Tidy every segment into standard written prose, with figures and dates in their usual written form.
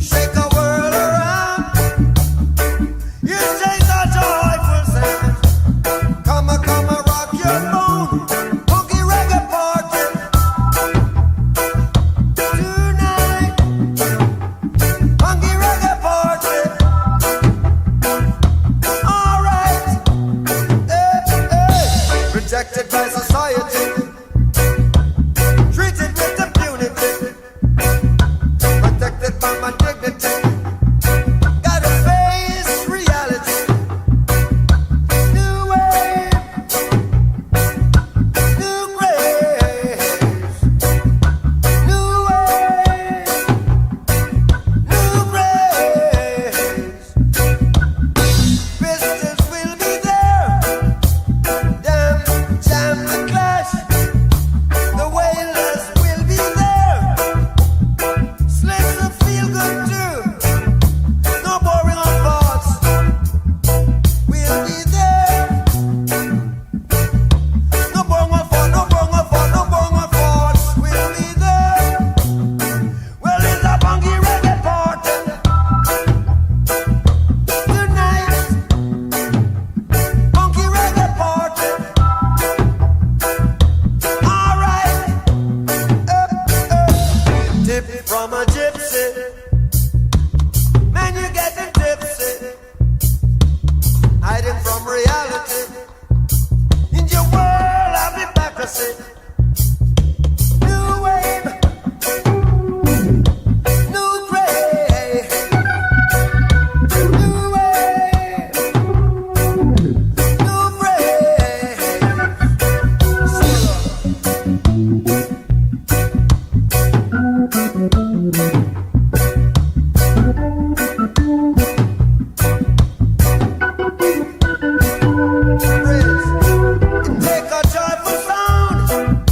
shake a world around. You take a joyful sound. Come a rock your boat. Boogie reggae party tonight. Boogie reggae party. All right. Rejected by society, treated with impunity, protected by my dignity. Gotta face reality. New wave, new grace. New wave, new grace. Visitors will be there. Damn, jam the clash. The wailers will be there. Slips will feel good too. No boring on thoughts. We'll be there. No boring on thought, no boring on thought, no boring on thoughts. We'll be there. Well, it's a funky reggae party tonight. Funky reggae party. All right. Tip from a gypsy. Man, you're getting tipsy. Hiding from reality. In your world of hypocrisy. New wave. New grave. New wave. New grave. Take a joyful sound.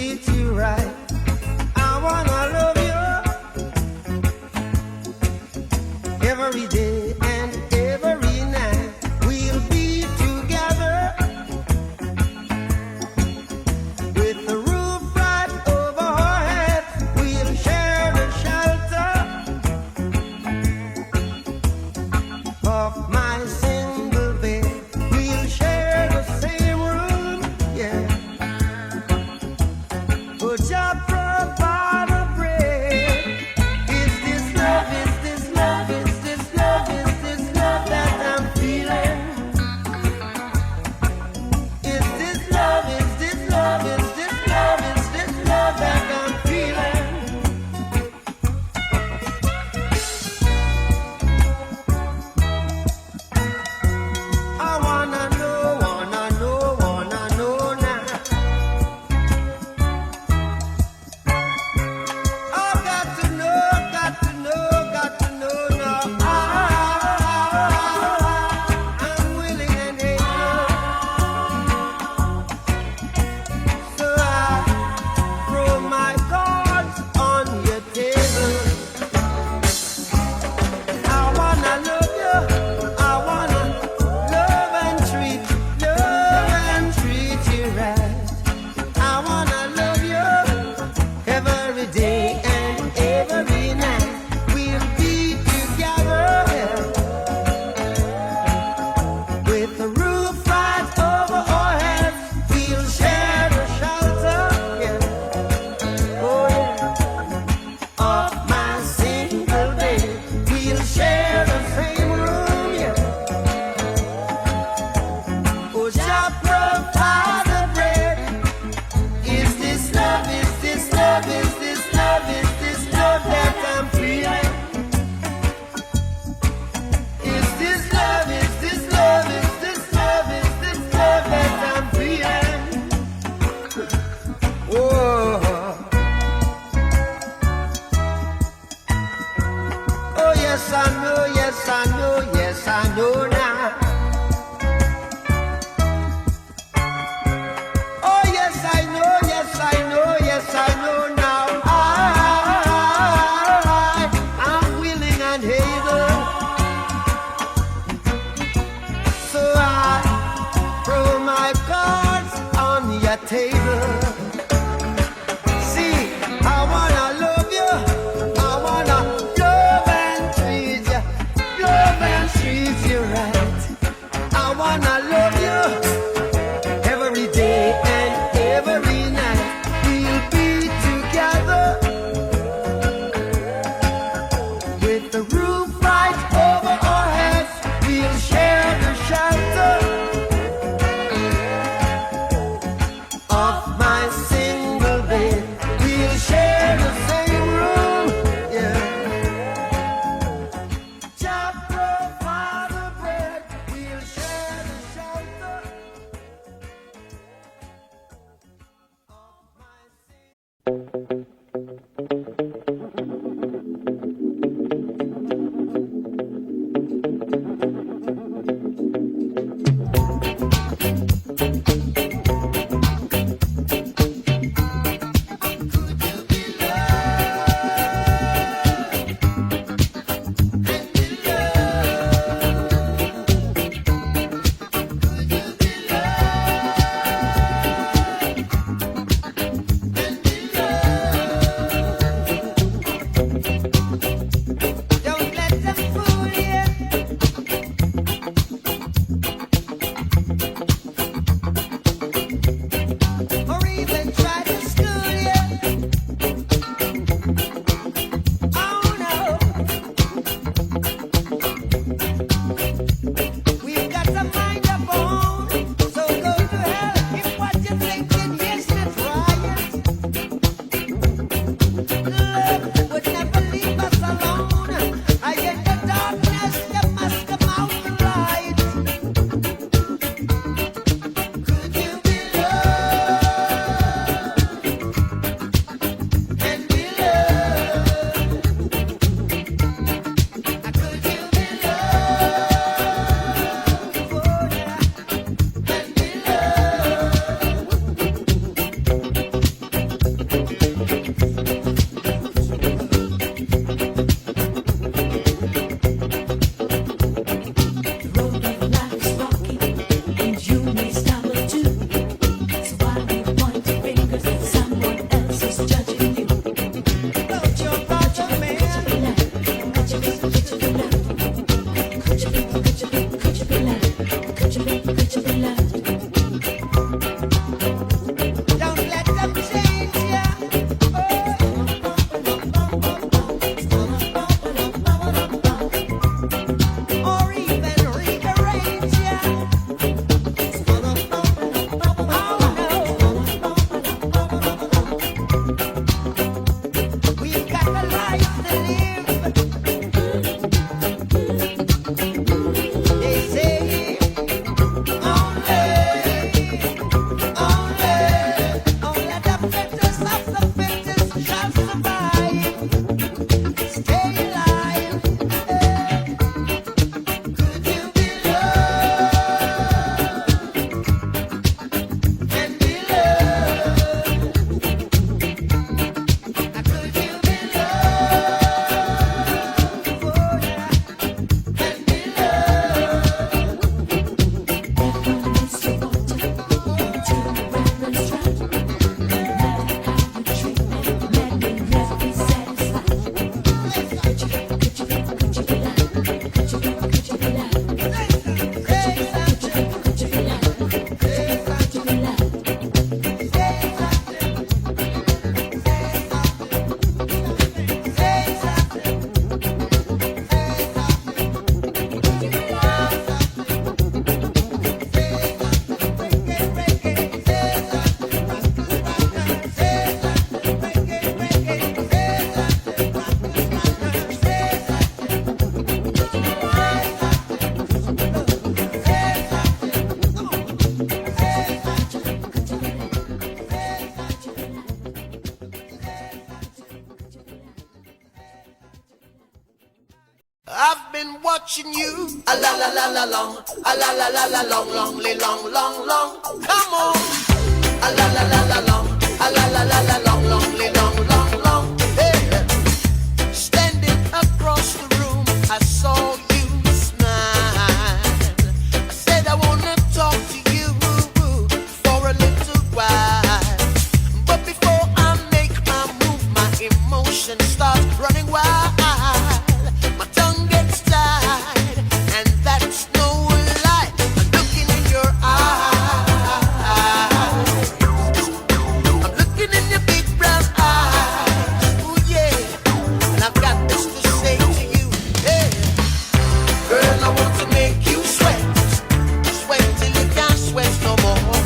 treat you right. I wanna love you every day and every night. We'll be together with the roof right over our heads. We'll share the shelter of my single bed. We'll share the same room, yeah. But just provide a bread. Is this love? Is this love? Is this love? Is this love that I'm feeling? Is this love? Is this love? Is this love? Is this love that I'm feeling? I wanna know now. I got to know now. I'm willing and able, so I throw my cards on your table. I wanna love you. I wanna love and treat you right. I wanna love you every day and every night. We'll be together with the roof right over our heads. We'll share the shelter, yeah. Oh yeah, of my single bed. We'll share the same room, yeah. Oh, just provide the bread. Is this love? Is this love? Is this love? Is this love that I'm feeling? Is this love? Is this love? Is this love? Is this love that I'm feeling? Whoa. Oh yes, I know, yes, I know, yes, I know now. Oh yes, I know, yes, I know, yes, I know now. I'm willing and able, so I throw my cards on your table. See, I wanna love you, I wanna love and treat you right. I wanna love you every day and every night. We'll be together with the roof right over our heads. We'll share the shelter of my single bed. We'll share the same room, yeah. Just provide the bread. We'll share the shelter of my single I've been watching you. A la la la la long, a la la la la long, long, long, long, long. Come on. A la la la la long, a la la la la long, long, long, long, long. Hey. Standing across the room, I saw you smile. I said I wanna talk to you for a little while. But before I make my move, my emotions start running wild. My tongue gets tied, and that's no lie. I'm looking in your eyes. I'm looking in your big brown eyes. Ooh yeah, and I've got this to say to you. Hey, girl, I want to make you sweat, sweat till you can't sweat no more.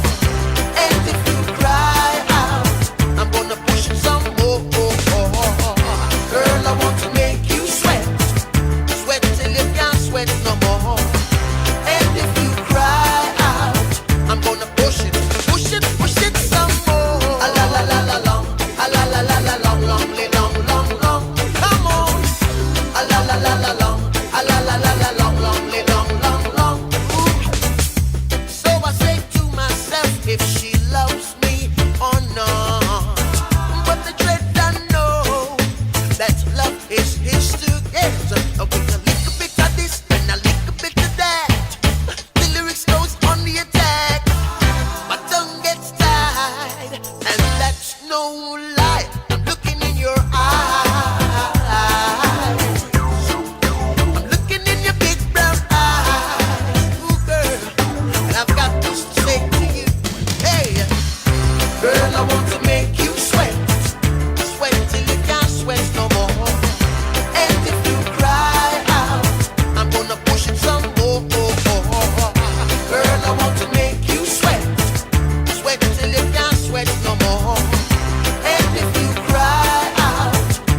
And if you cry out, I'm gonna push it some more. Girl, I want to make you sweat, sweat till you can't sweat no more. And if you cry out, I'm gonna push it some more. A la la la la long, a la la la la long, long, long, long, long. Come on. A la la la la long, a la la la la long, long, long, long, long. Ooh. So I say to myself, if she loves me or not. But the dread I know that love is his to get. With a little bit of this and a little bit of that, the lyrics goes on the attack. My tongue gets tied, and that's no lie. I'm looking in your eyes. I'm looking in your big brown eyes. Ooh, girl, and I've got this to say to you. Hey, girl, I want to make you sweat, sweat till you can't sweat no more. And if you cry out, I'm gonna push it some more. Girl, I want to make you sweat, sweat till you can't sweat no more. And if you cry out,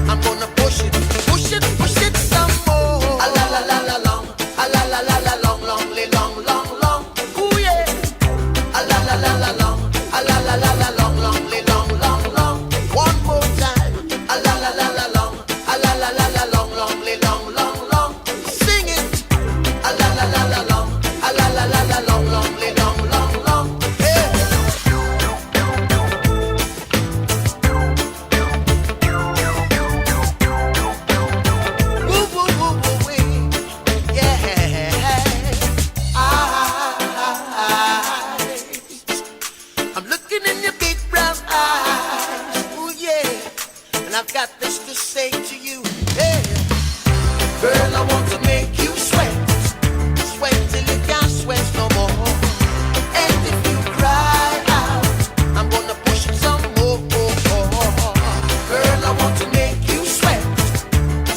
I'm gonna push it some more. A la la la la long, a la la la la long, long, long, long, long. Ooh yeah. A la la la la long, a la la la la long, long, long, long, long. One more time. A la la la la long, a la la la la long, long, long, long, long. Sing it. A la la la la long, a la la la la long, long, long, long, long. Yeah. Woo woo woo woo wee. Yeah. I'm looking in your big brown eyes. Ooh yeah. And I've got this to say to you. Yeah. Girl, I want to make you sweat, sweat till you can't sweat no more. And if you cry out, I'm gonna push it some more. Girl, I want to make you sweat,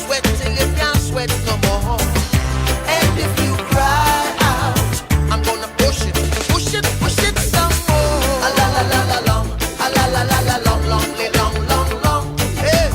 sweat till you can't sweat no more. And if you cry out, I'm gonna push it some more. A la la la la long, a la la la la long, long, long, long, long. Yeah.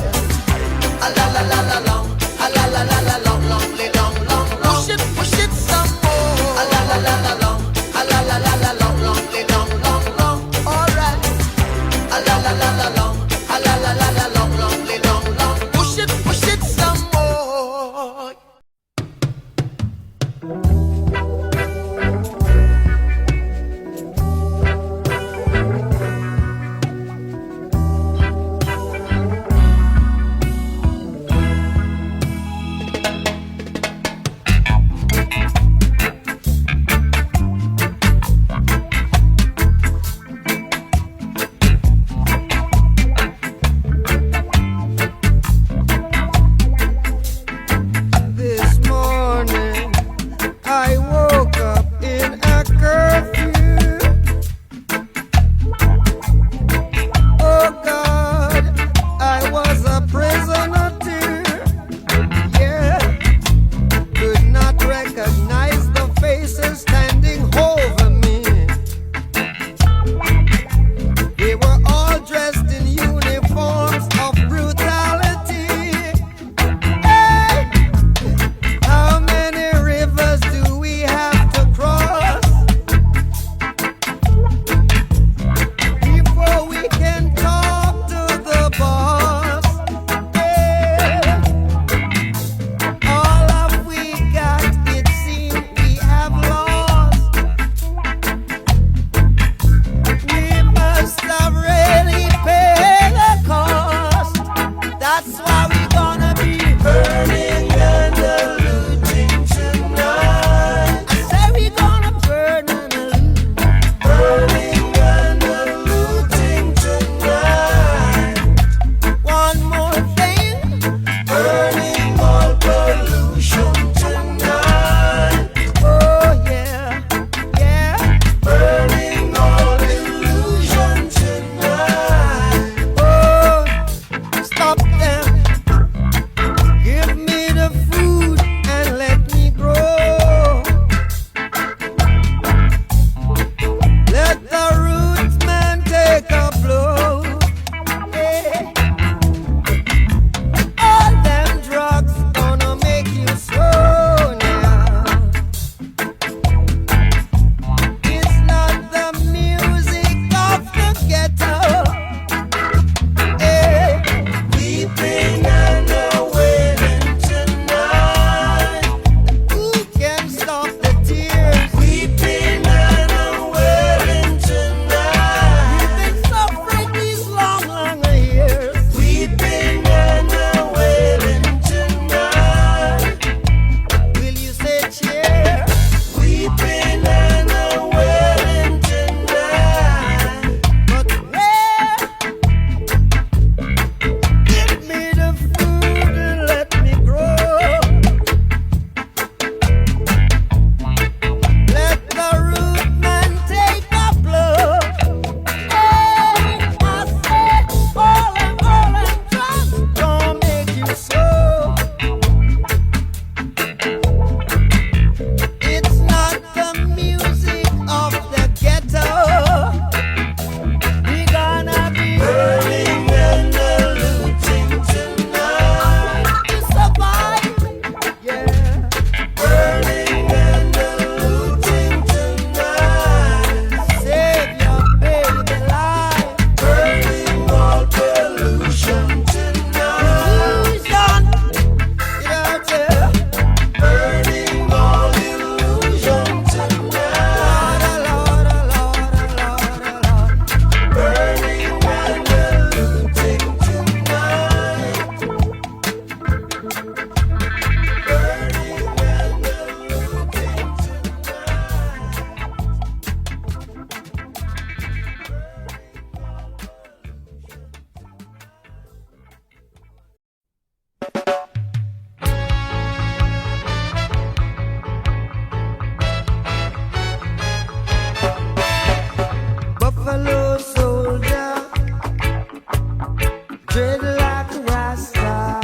dreadlock Rasta.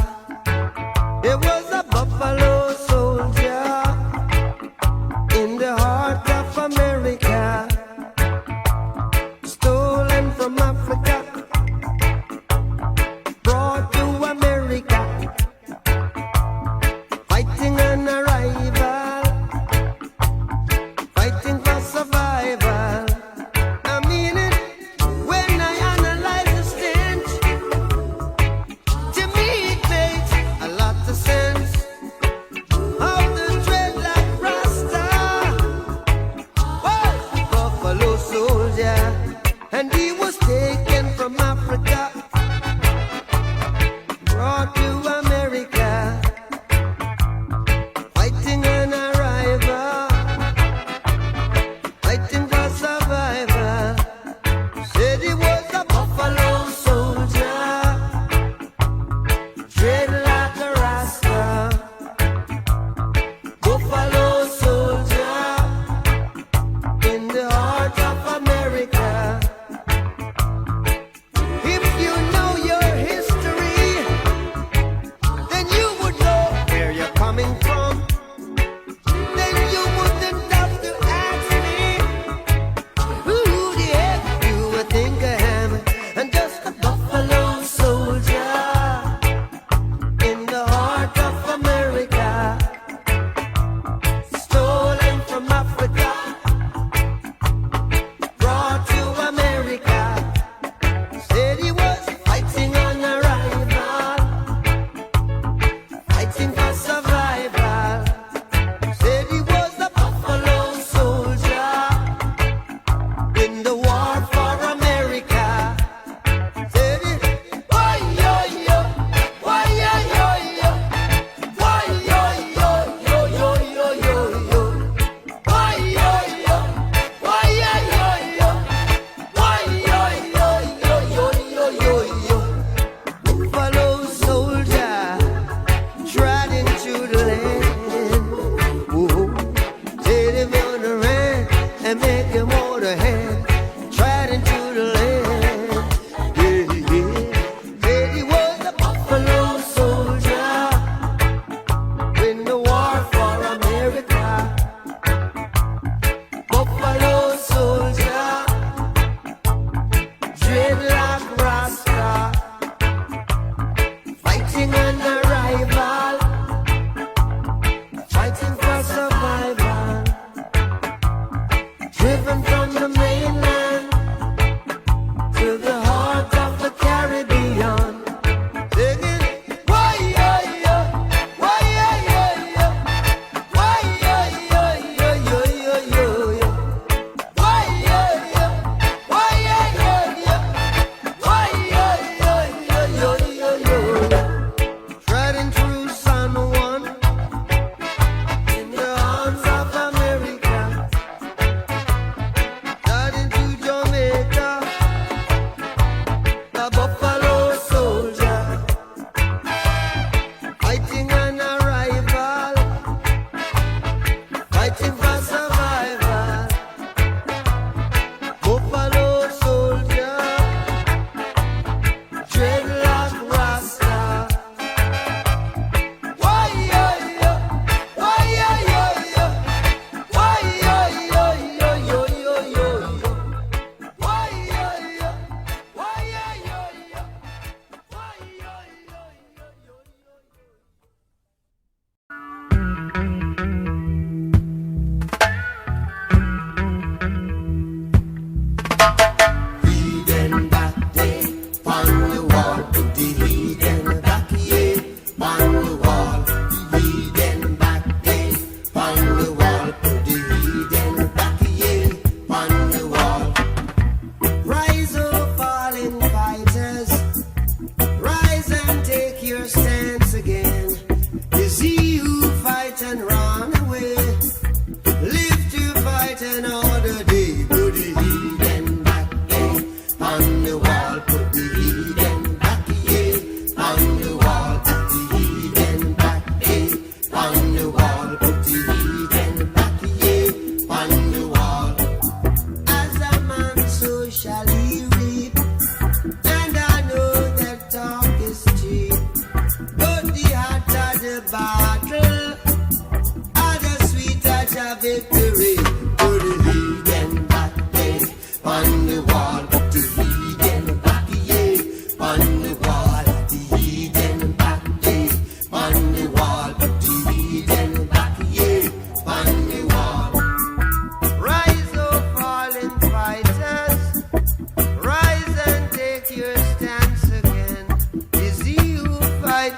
It was a buffalo soldier in the heart of America, stolen from Africa, brought to America, fighting an arrival, fighting for survival. I mean it when I analyze the stench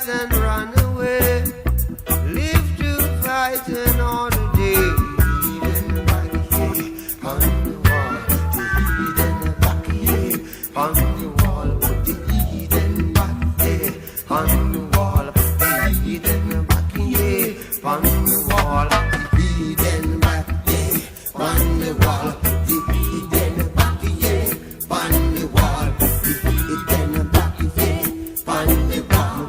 fight and run away. Live to fight another day. Hidden back here on the wall. The hidden back here on the wall. The hidden back here on the wall. The hidden back here on the wall. The hidden back here on the wall. The hidden back here on the wall. The hidden back here on the wall.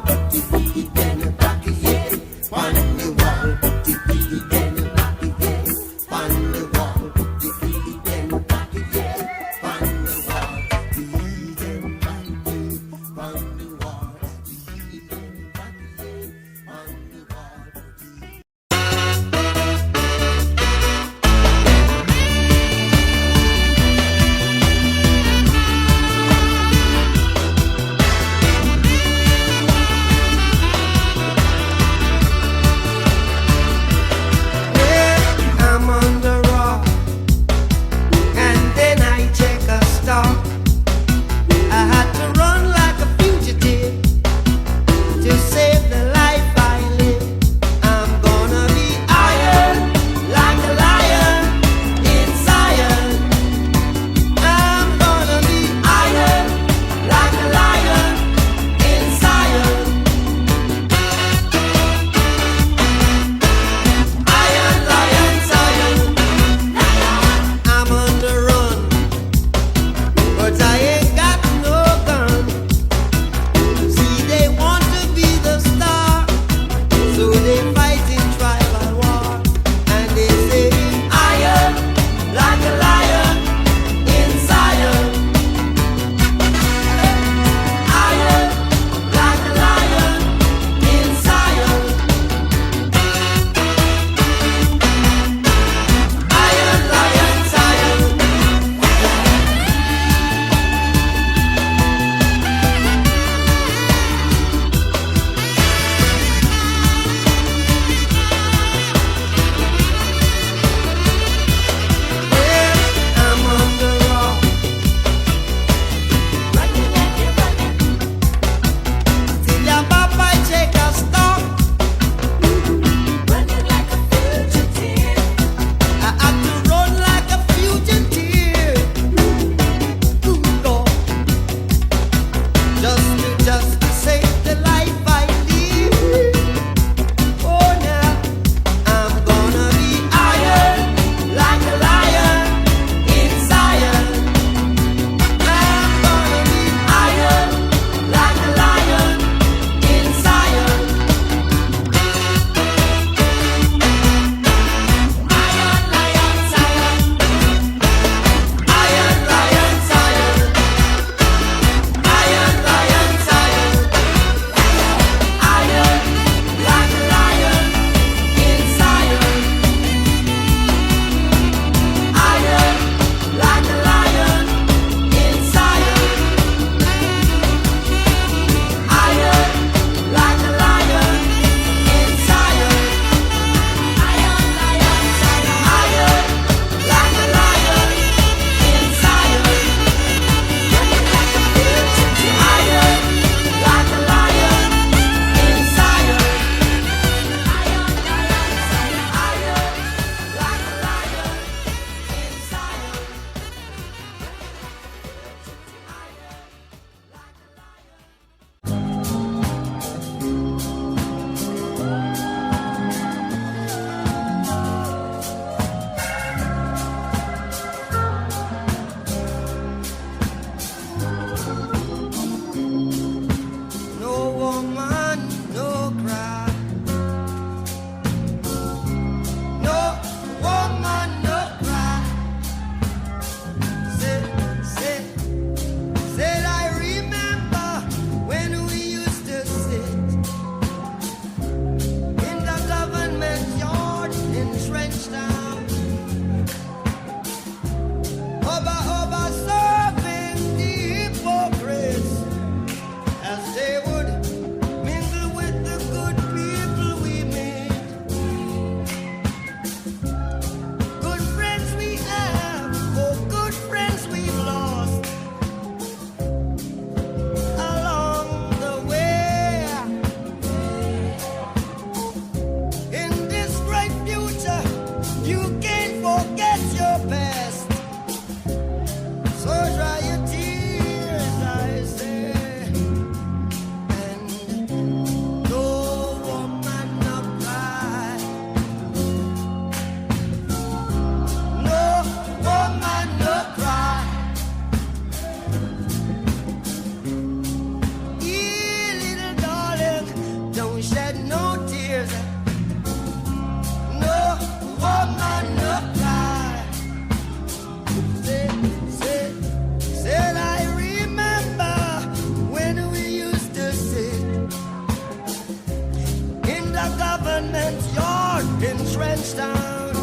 tenement yard in Trenchtown.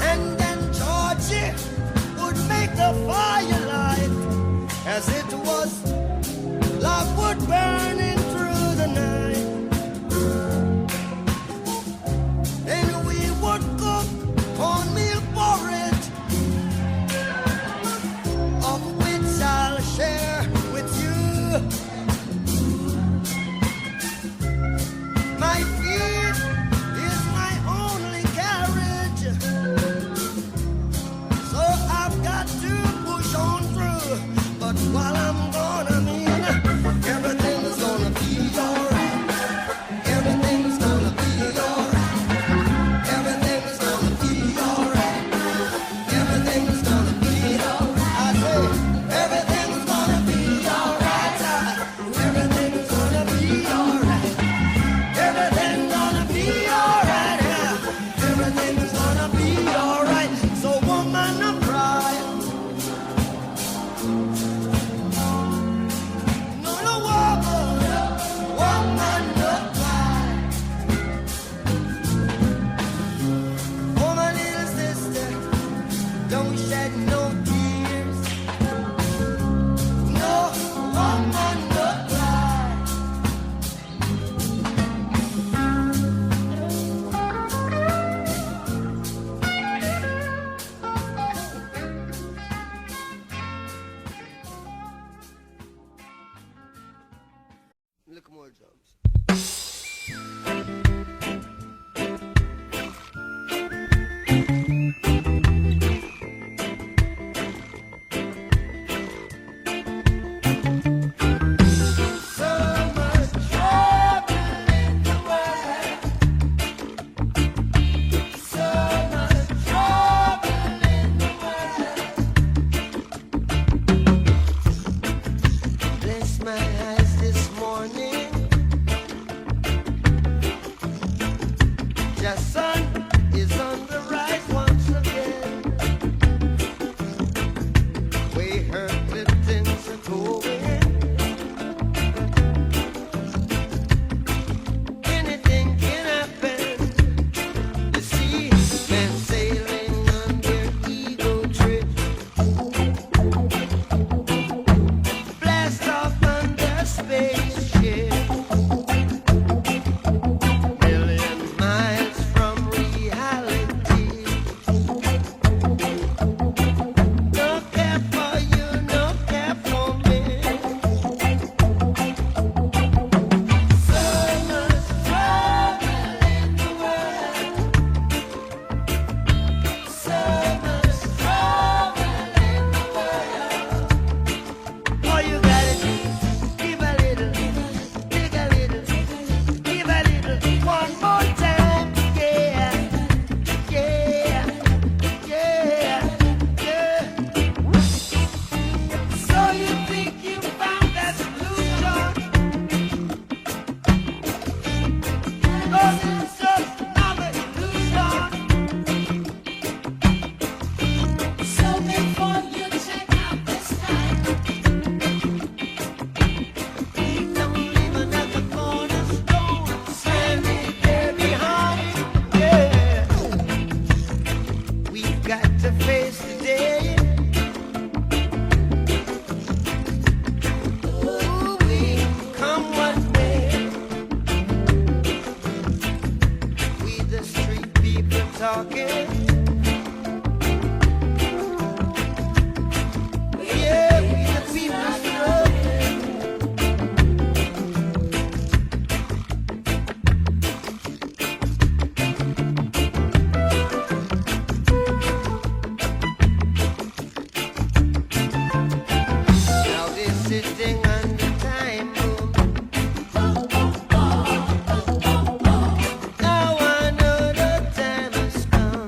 And then Georgie would make the firelight as it was logwood burning through the night. And we would cook cornmeal porridge, of which I'll share with you. My feet is my only carriage, so I've got to push on through. But while I'm gone, I mean, everything's gonna be alright. Everything's gonna be alright. Everything's gonna be alright. Everything's gonna be alright. I say, everything's gonna be alright. Everything's gonna be alright. Everything's gonna be alright. Yeah. Everything's gonna be alright. So woman, I'm crying. No, no, woman, no cry. Oh, my little sister, don't shed no tears. No, woman, no cry. Look more drums. So much trouble in the world. So much trouble in the world. Bless my eyes this morning. The sun is on the rise once again. We heard that things are going. Anything can happen. You see, men sailing on their ego trip. Blast off on their spaceship. Million miles from reality. No care for you, no care for me. So much trouble in the world. So much trouble in the world. All you gotta do is give a little, dig a little, give a little, one more time. Yeah, yeah, yeah, yeah. So you think you found that solution? Oh, it's just another illusion. So before you check out this time, Don't leave another cornerstone standing there behind. Yeah, we've got to face the day. Ooh, we come what may. We the street people talking. Yeah, we the people struggling. Now they're sitting on the time bomb. Now I know the time has come.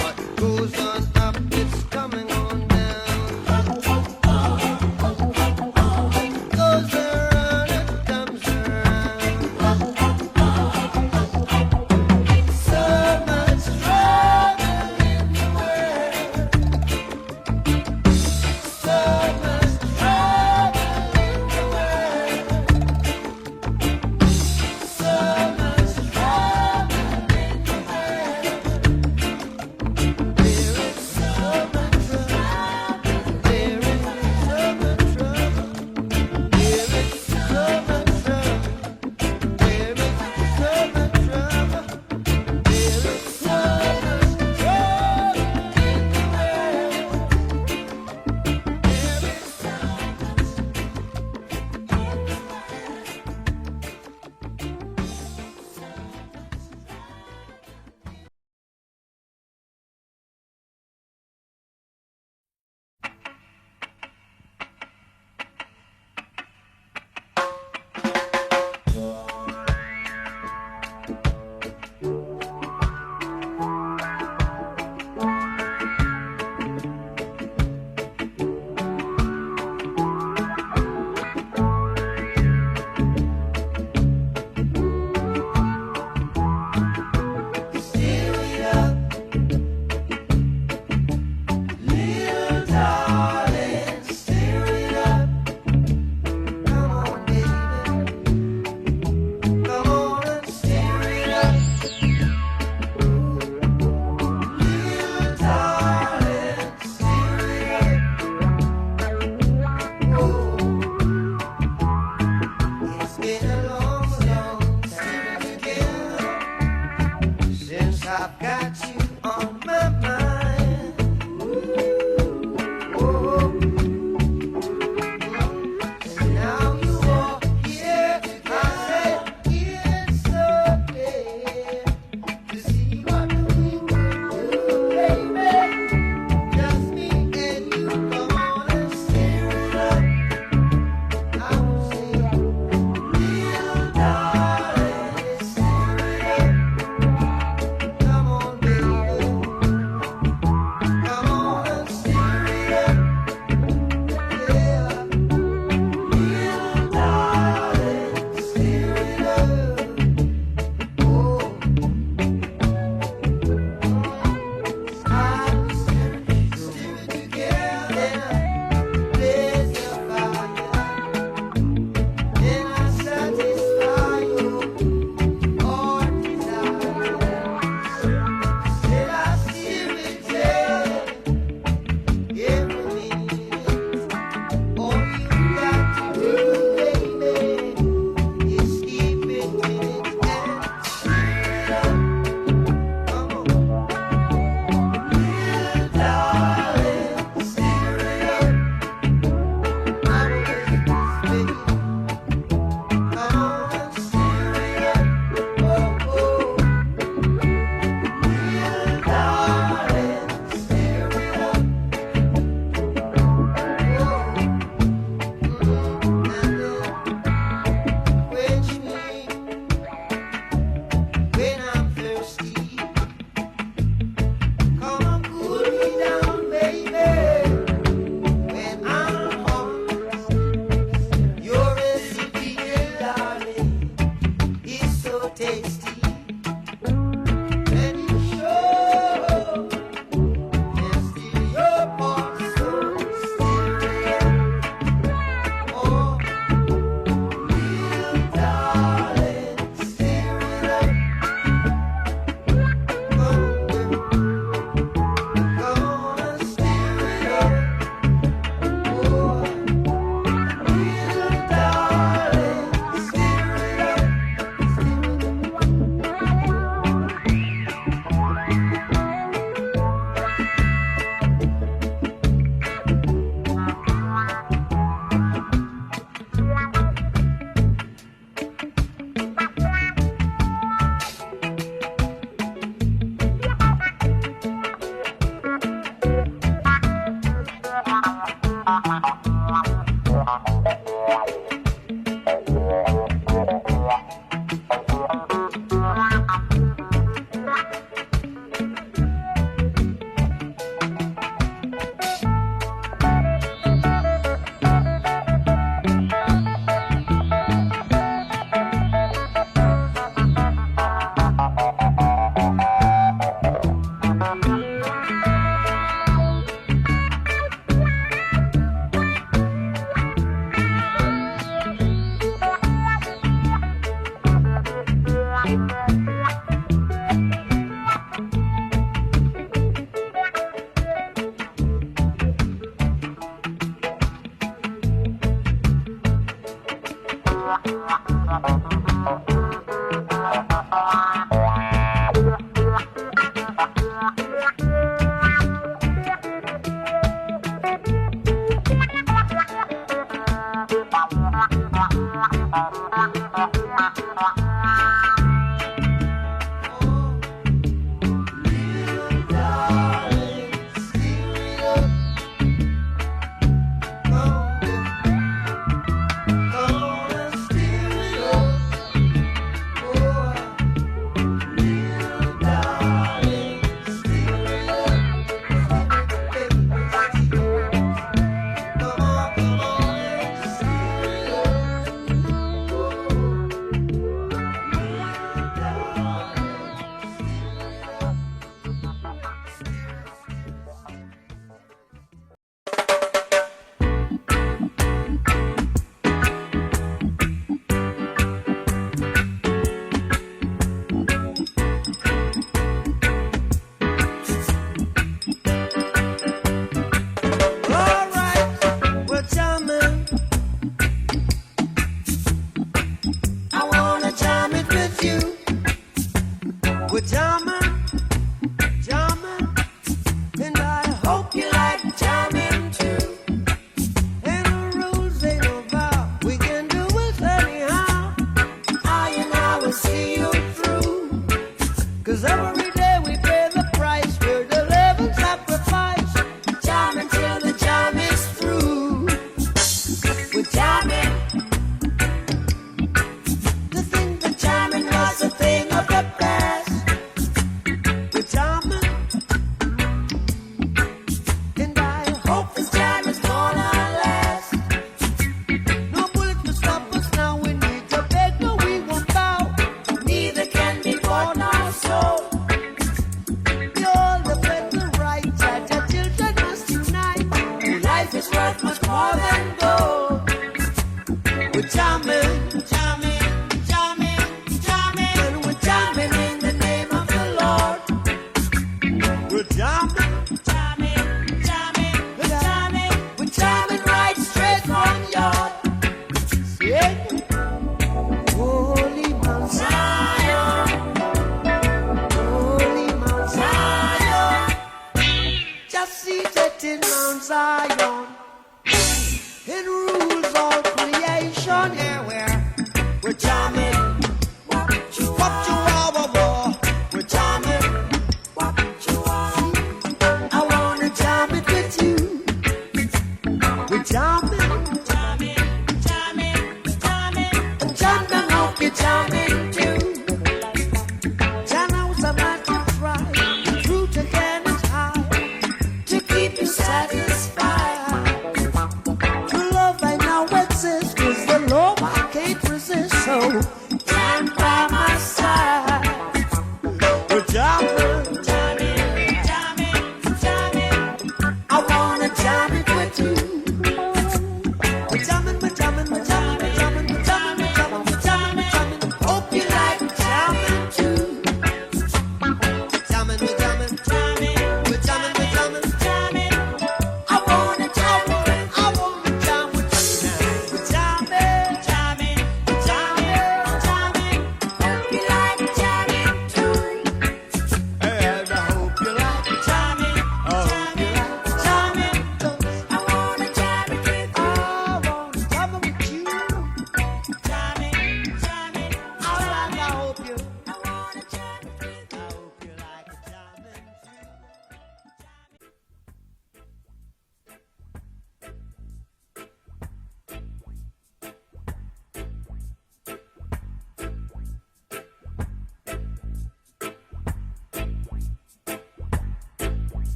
What goes on up, it's coming on down. Goes around, it comes around. So much trouble in the world.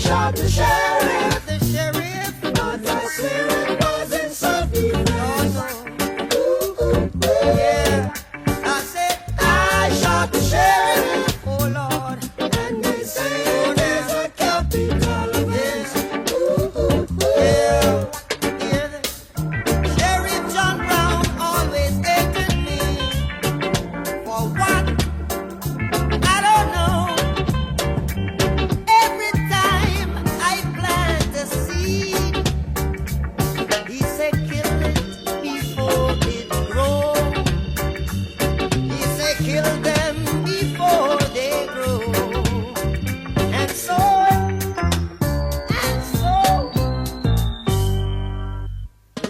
shot the sheriff. The sheriff. But I swear it wasn't self-defense. Yeah. I said I shot the sheriff. Oh Lord. And they say there's a capital offense. Yeah. Yeah. Sheriff John Brown always hated me. For what? I don't know. Every time I plant a seed, he said kill it before it grows. He said kill them before they grow. And so,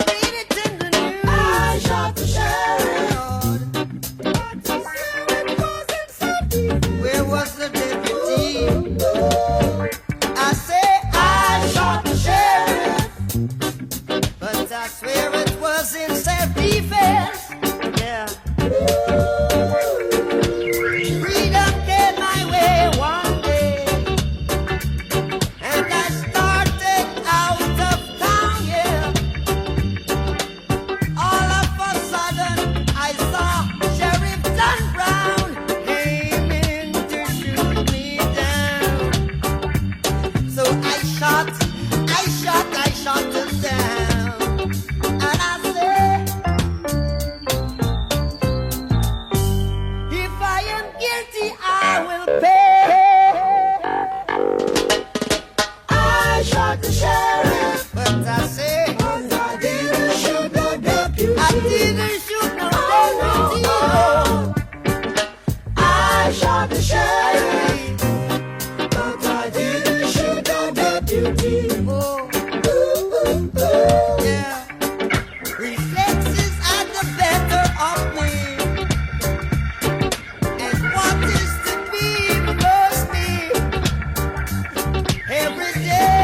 read it in the news. I shot the sheriff. But the sheriff wasn't self-defense. Where was the deputy? I say I shot the sheriff, but I swear it was in self-defense. Yeah. Freedom came my way one day, and I started out of town, yeah. All of a sudden, I saw Sheriff John Brown aiming to shoot me down. So I shot him down. And I said, if I am guilty, I will pay. I shot the sheriff, but I say, I didn't shoot the deputy. I didn't shoot no deputy. No. I shot the sheriff, but I didn't shoot the deputy. Oh, yeah. Reflexes are the better of me, and what is to be must be. Every day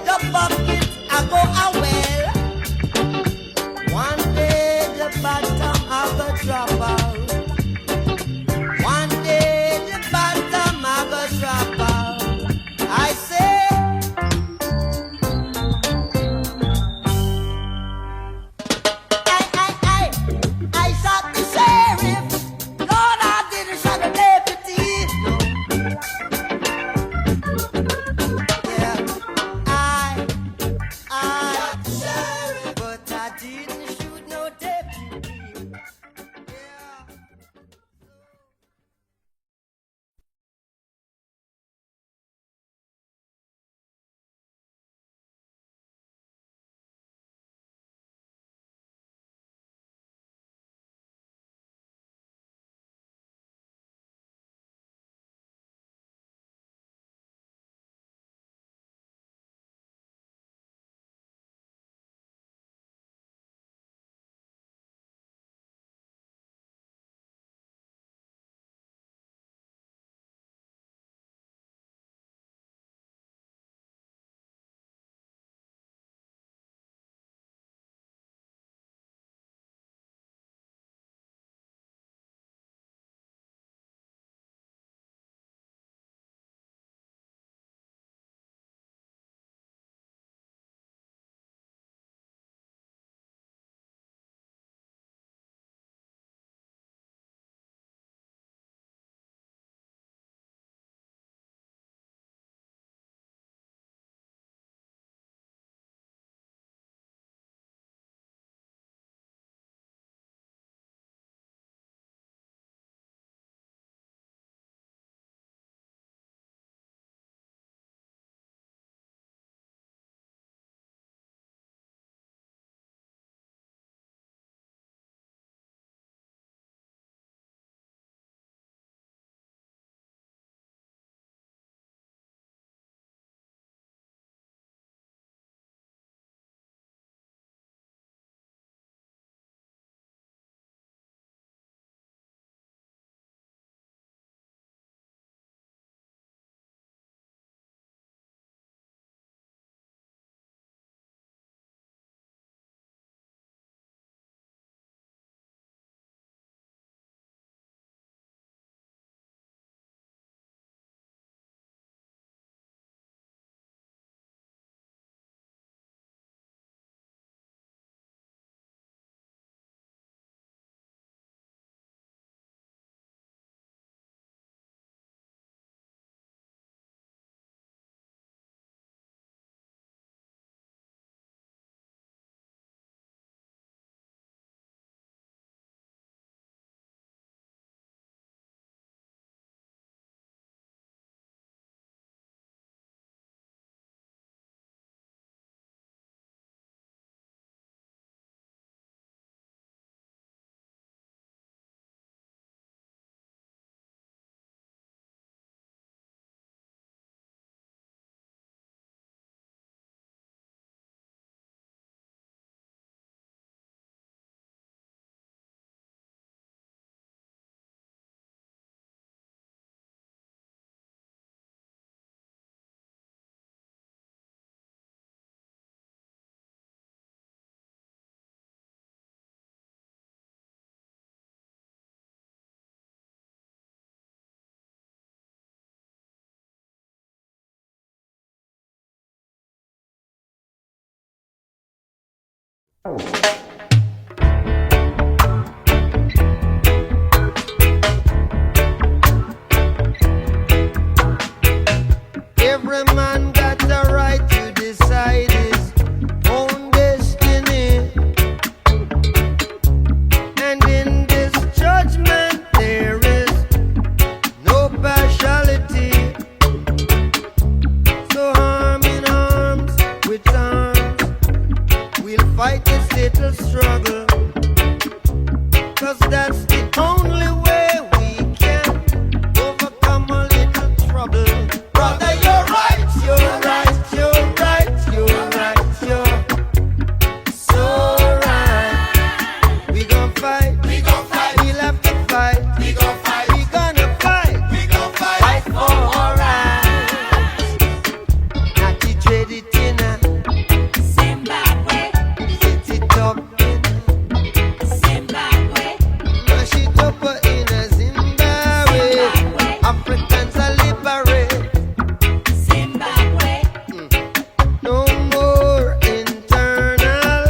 the bucket I go a well. One day the bottom I go drop out. One day the bottom I go drop out. I say Every man got the right to decide his own destiny. And in this judgment there is no partiality. So arm in arms with arms, we'll fight this little struggle. 'Cause that's the only way we can overcome a little trouble. Brother, you're right, you're right, you're right, you're right, you're so right. We gon' fight, we'll have to fight, we gonna fight, fight for our rights. Not to trade it in a Zimbabwe, set it up in Zimbabwe, mash it up in a Zimbabwe. Africans are liberate. Zimbabwe, No more internal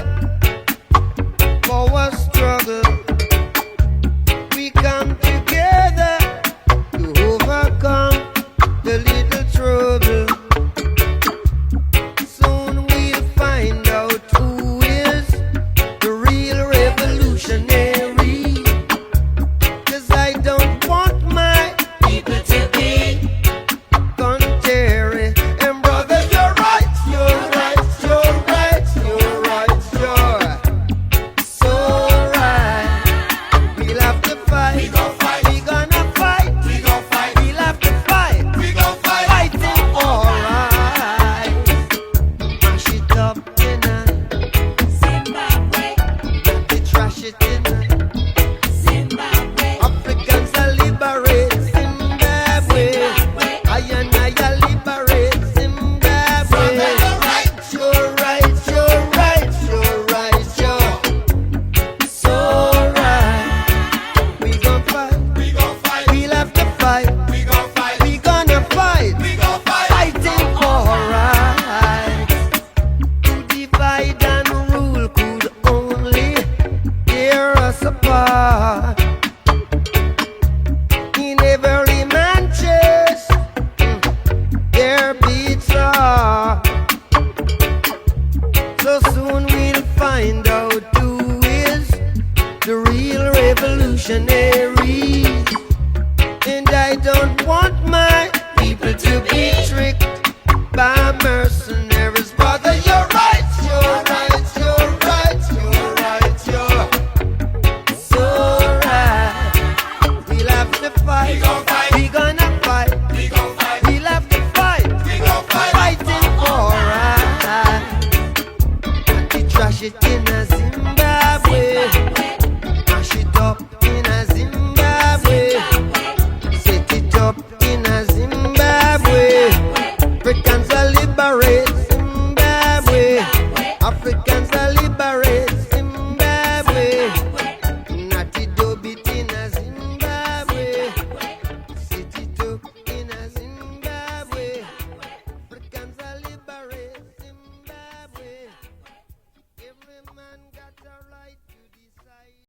power struggle. We come together to overcome the little trouble. Soon we'll find out who is the real revolutionary. 'Cause I don't want my people to be contrary. And brother, you're right, you're right, you're right, you're right, you're so right. We'll have to fight, we gonna fight, we'll have to fight, fighting all right. Mash it up in a, Zimbabwe, we trash it in a. Zimbabwe, Africans are liberate Zimbabwe. I and I are liberate Zimbabwe. You're right, you're right, you're right, you're right, you're so right. We gon' fight, we'll have to fight, we gonna fight, fighting for rights. To divide and rule could only tear us apart. In every man chest, their beats are. So soon we'll find out who is the real revolutionary. And I don't want my people to be tricked by mercenaries. Brother, you're right, you're right, you're right, you're right, you're so right. We'll have to fight, we gonna fight, we'll have to fight, fighting for right. Not to trash it in a